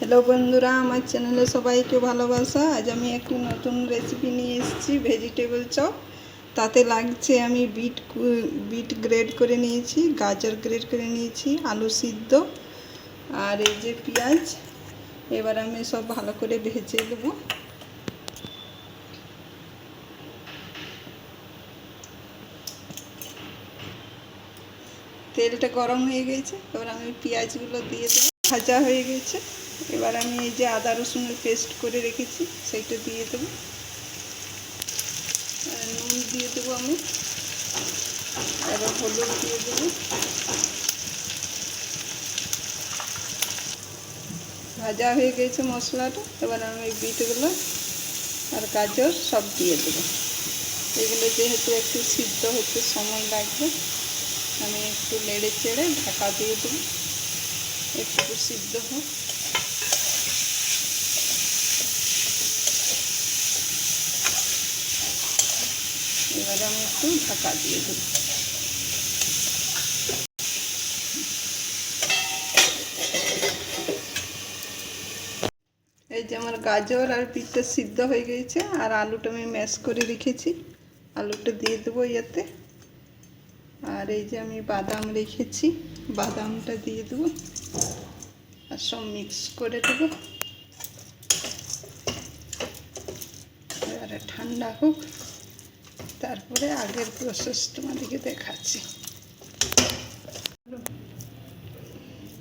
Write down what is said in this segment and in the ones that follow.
Hello বন্ধুরা, আমার চ্যানেলে সবাইকে ভালোবাসা। আজ আমি একটি নতুন রেসিপি নিয়ে এসেছি, ভেজিটেবল চপ। তাতে লাগছে আমি বিট গ্রেড করে নিয়েছি, গাজর গ্রেড করে নিয়েছি, আলু সিদ্ধ আর এই যে পেঁয়াজ। এবার আমি সব ভালো করে ভেজে দেব। তেলটা গরম হয়ে গেছে, এবার আমি পেঁয়াজগুলো দিয়ে দেবো। ভাজা হয়ে গেছে, এবার আমি এই যে আদা রসুনের পেস্ট করে রেখেছি সেইটা দিয়ে দেবো। নুন দিয়ে দেবো আমি, এবার হলুদ দিয়ে দেবো। ভাজা হয়ে গেছে মশলাটা, এবার আমি বিটগুলো আর গাজর সব দিয়ে দেবো। এগুলো যেহেতু একটু সিদ্ধ হতে সময় লাগবে, আমি একটু নেড়ে চেড়ে ঢাকা দিয়ে দেবো, একটু সিদ্ধ হোক। এবারে আমি একটু ঢাকা দিয়ে দেবো। এই যে আমার গাজর আর বিটটা সিদ্ধ হয়ে গেছে, আর আলুটা আমি ম্যাশ করে রেখেছি, আলুটা দিয়ে দেবো এতে। আর এই যে আমি বাদাম রেখেছি, বাদামটা দিয়ে দেবো আর সব মিক্স করে দেবো। এবারে ঠান্ডা হোক, তারপরে আগের প্রসেস তোমাদেরকে দেখাচ্ছি।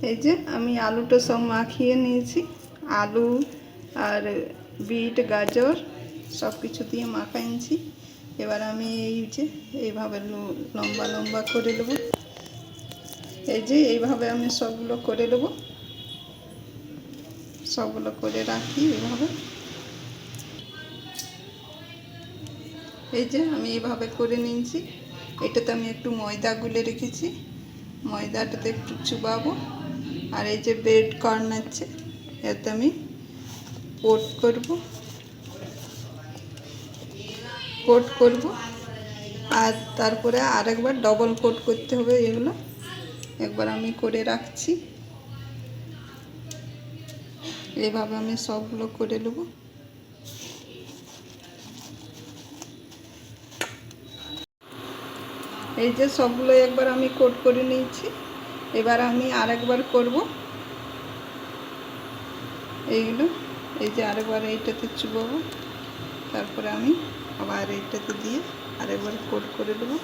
এই যে আমি আলুটা সব মাখিয়ে নিয়েছি, আলু আর বিট গাজর সব কিছু দিয়ে মাখাইছি। এবার আমি এই যে এইভাবে লম্বা লম্বা করে নেব। এই যে এইভাবে আমি সবগুলো করে নেব, সবগুলো করে রাখি এইভাবে। এই যে আমি এইভাবে করে নিয়েছি। এটাতে আমি একটু ময়দা গুলে রেখেছি, ময়দাটাতে একটু চুবাবো। আর এই যে ব্রেড কর্ন আছে, এতে আমি কোট করব। আর তারপরে আরেকবার ডবল কোট করতে হবে। এগুলো একবার আমি করে রাখছি, এইভাবে আমি সবগুলো করে নেব। এই যে সবগুলো একবার আমি কোট করে নিয়েছি, এবার আমি আরেকবার করব এইগুলো। এই যে আরেকবার এইটাতে চুবাবো, তারপরে আমি আবার এইটাতে দিয়ে আরেকবার কোট করে দেবো।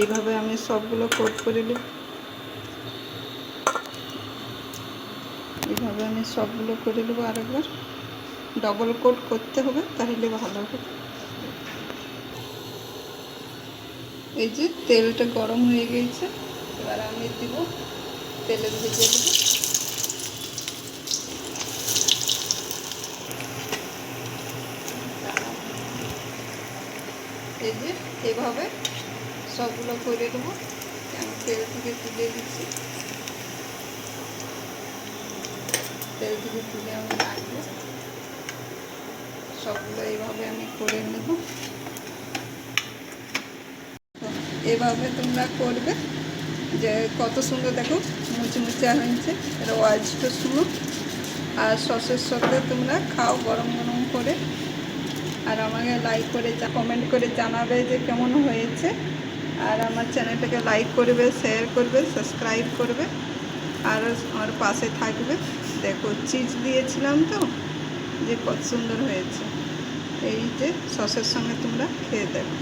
এইভাবে আমি সবগুলো কোট করে নেব। এইভাবে আমি সবগুলো করে নেবো, আরেকবার ডবল কোট করতে হবে, তাহলে ভালো হবে। এই যে তেলটা গরম হয়ে গেছে, এবার আমি দিব, তেলে ভেজে দেব। এই যে এভাবে সবগুলো করে দেবো। আমি তেল থেকে তুলে দিচ্ছি, তেল থেকে তুলে আমি রাখবো। সবগুলো এইভাবে আমি করে নেব। এভাবে তোমরা করবে, যে কত সুন্দর দেখো মুচমুচা হয়েছে। এর ওয়াজটা শুনো, আর সসের সাথে তোমরা খাও গরম গরম করে। আর আমাকে লাইক করে কমেন্ট করে জানাবে যে কেমন হয়েছে। আর আমার চ্যানেলটাকে লাইক করবে, শেয়ার করবে, সাবস্ক্রাইব করবে, আর আমার পাশে থাকবে। দেখো চিজ দিয়েছিলাম তো, যে কত সুন্দর হয়েছে। এই যে সসের সঙ্গে তোমরা খেয়ে দেখো।